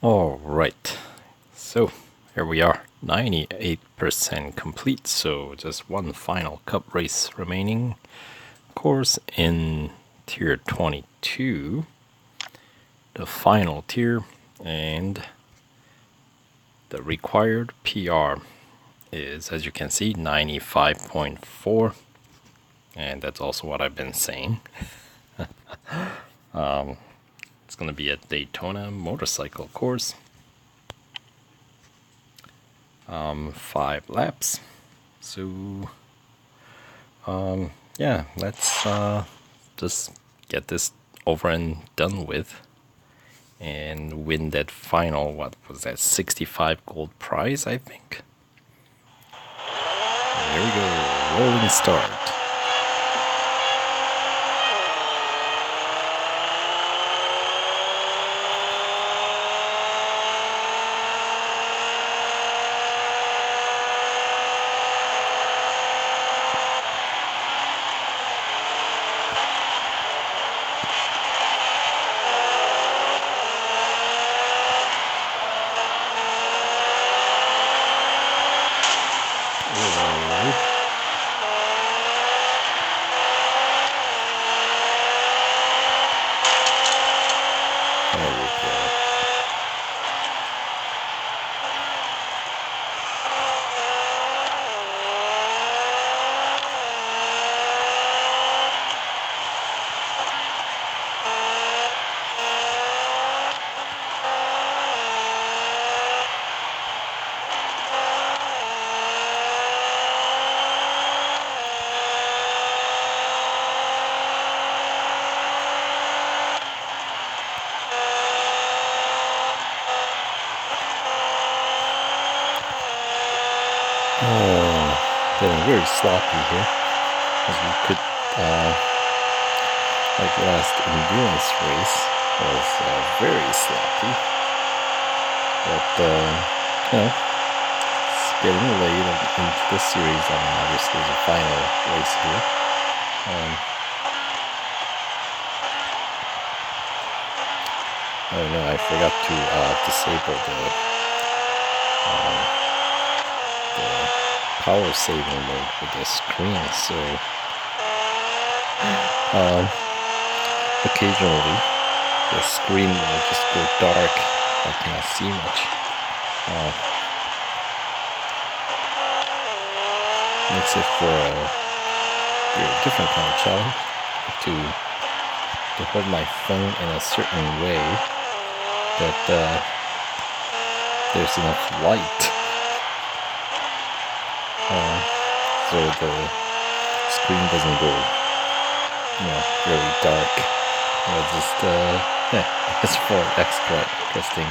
Alright, so here we are, 98% complete, so just one final cup race remaining. Of course, in tier 22, the final tier, and the required PR is, as you can see, 95.4, and that's also what I've been saying. It's going to be a Daytona motorcycle course. 5 laps. So, yeah, let's just get this over and done with and win that final, what was that, 65 gold prize, I think. And here we go, rolling start. Getting very sloppy here, as we could, like last endurance race was very sloppy, but you know, it's getting late into the series. I mean, obviously the final race here. I don't know, I forgot to disable the power saving mode with the screen, so occasionally the screen will just go dark. I cannot see much. Makes it for a different kind of challenge to hold my phone in a certain way that there's enough light. So the screen doesn't go, really dark. Just, it's for extra interesting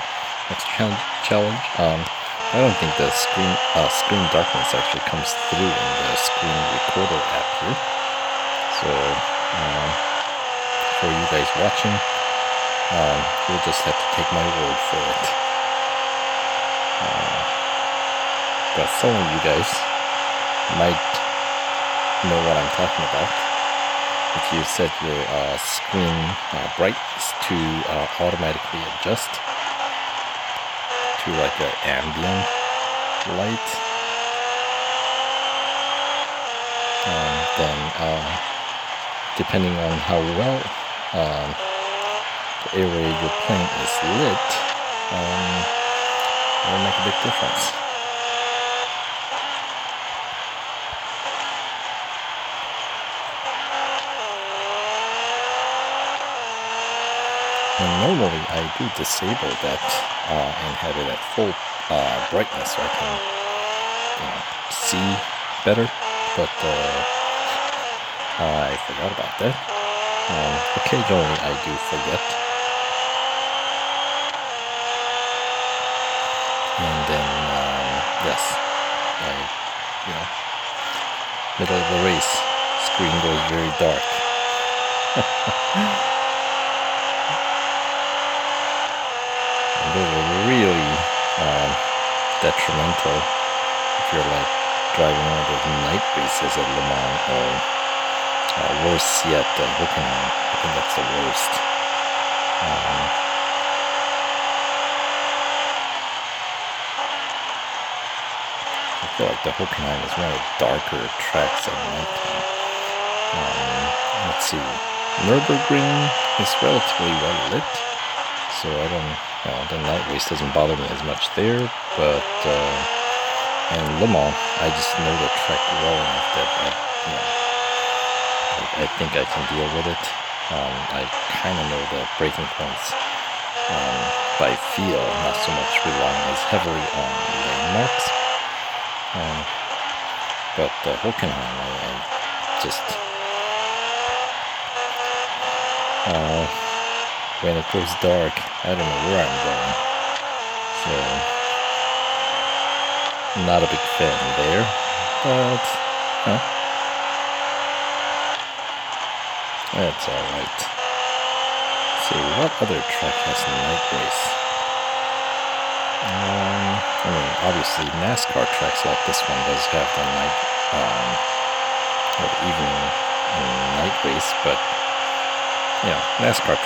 challenge. I don't think the screen darkness actually comes through in the screen recorder app here. So, for you guys watching, you'll just have to take my word for it. But some of you guys might know what I'm talking about. If you set your screen brightness to automatically adjust to like an ambient light, then depending on how well the area you're playing is lit, it'll make a big difference. And normally I do disable that and have it at full brightness so I can see better, but I forgot about that. Occasionally I do forget. And then, yes, middle of the race, screen goes very dark. Those are really detrimental if you're like driving one of those night races at Le Mans, or worse yet, Hockenheim. I think that's the worst. feel like the Hockenheim is one of the darker tracks at nighttime. Let's see. Nürburgring is relatively well lit, so I don't, the night race doesn't bother me as much there. But and Le Mans, I just know the track well enough that I think I can deal with it. I kind of know the braking points by feel, not so much relying as heavily on landmarks. But the Hockenheim, I just when it goes dark, I don't know where I'm going. So not a big fan there, but that's alright. See, what other track has a night race? I mean, obviously NASCAR tracks like this one does have the night, or evening and night race, but NASCAR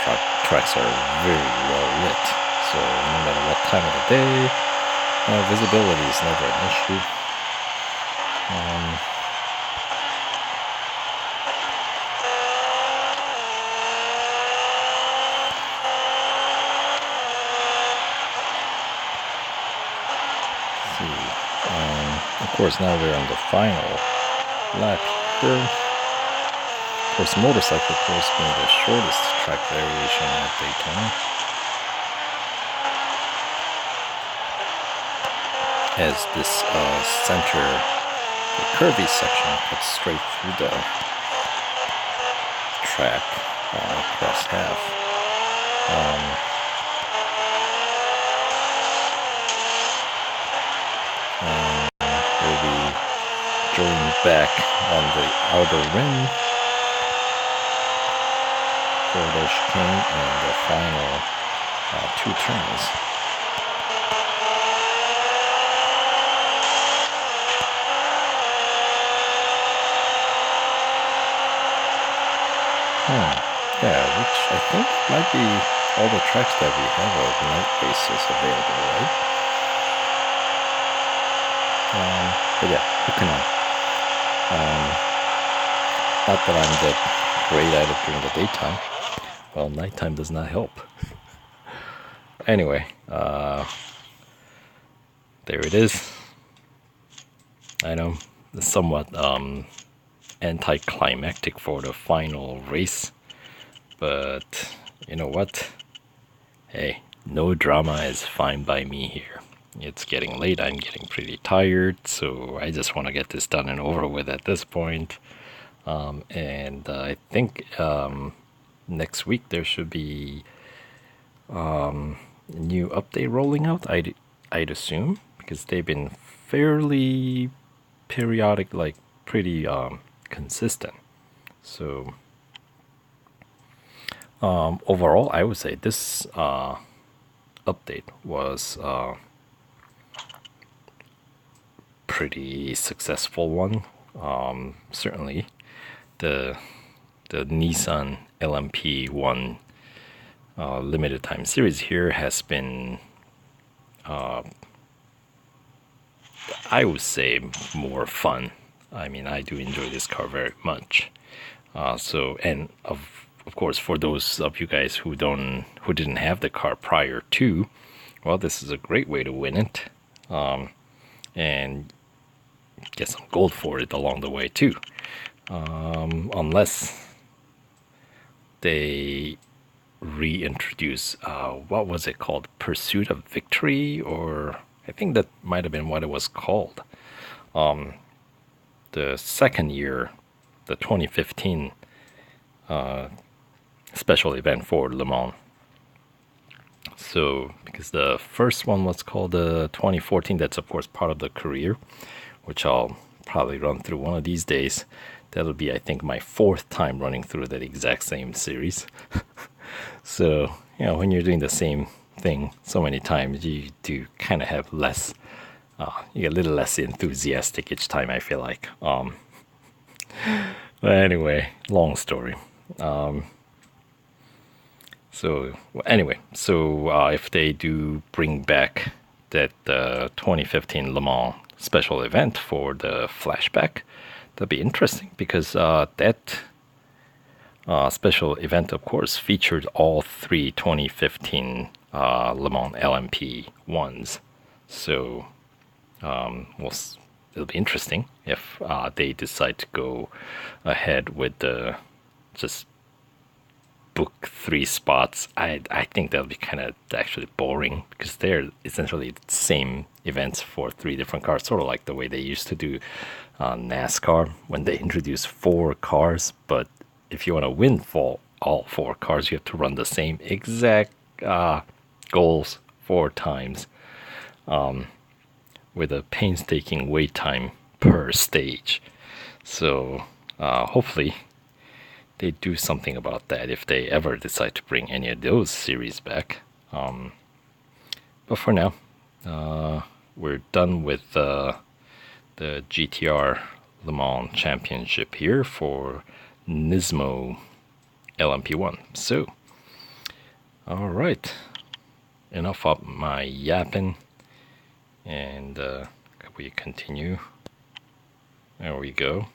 tracks are very well lit, so no matter what time of the day, visibility is never an issue. Of course, now we're on the final lap here. Of course, motorcycle course being the shortest track variation at Daytona, as this center, the curvy section cuts straight through the track across half. We'll be drilling back on the outer rim for the chicane and the final 2 turns. Yeah, which I think might be all the tracks that we have of night races available, right? But yeah, Hockenheim. Not that I'm that great at it during the daytime. Well, nighttime does not help. Anyway, there it is. I know, somewhat anticlimactic for the final race, but you know what? Hey, no drama is fine by me here. It's getting late, I'm getting pretty tired, so I just want to get this done and over with at this point. And I think next week there should be a new update rolling out, I'd assume, because they've been fairly periodic, like pretty consistent. So overall, I would say this update was pretty successful one. Certainly the Nissan LMP1 limited time series here has been I would say more fun. I mean, I do enjoy this car very much. And of course, for those of you guys who didn't have the car prior to, well, this is a great way to win it, and get some gold for it along the way too. Unless they reintroduce what was it called, Pursuit of Victory, or I think that might have been what it was called. The second year, the 2015 special event for Le Mans. So, because the first one was called the 2014, that's of course part of the career, which I'll probably run through one of these days. That'll be, I think, my 4th time running through that exact same series. So, when you're doing the same thing so many times, you do kind of have less, you get a little less enthusiastic each time, I feel like. But anyway, long story. So if they do bring back that 2015 Le Mans special event for the flashback. That'll be interesting because that special event, of course, featured all three 2015 Le Mans LMP ones. So it'll be interesting if they decide to go ahead with the just book 3 spots. I think that'll be kind of actually boring because they're essentially the same events for 3 different cars, sort of like the way they used to do NASCAR when they introduced 4 cars. But if you want to win for all 4 cars, you have to run the same exact goals 4 times with a painstaking wait time per stage. So hopefully they do something about that if they ever decide to bring any of those series back. But for now, we're done with the GTR Le Mans Championship here for Nismo LMP1. So, alright, enough of my yapping, and we continue. There we go.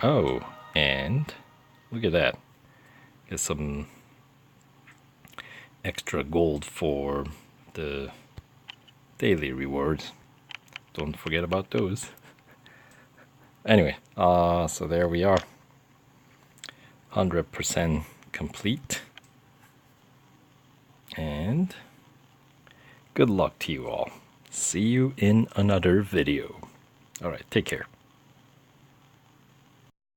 Oh, and look at that. Get some extra gold for the daily rewards. Don't forget about those. Anyway, so there we are. 100% complete. And good luck to you all. See you in another video. Alright, take care.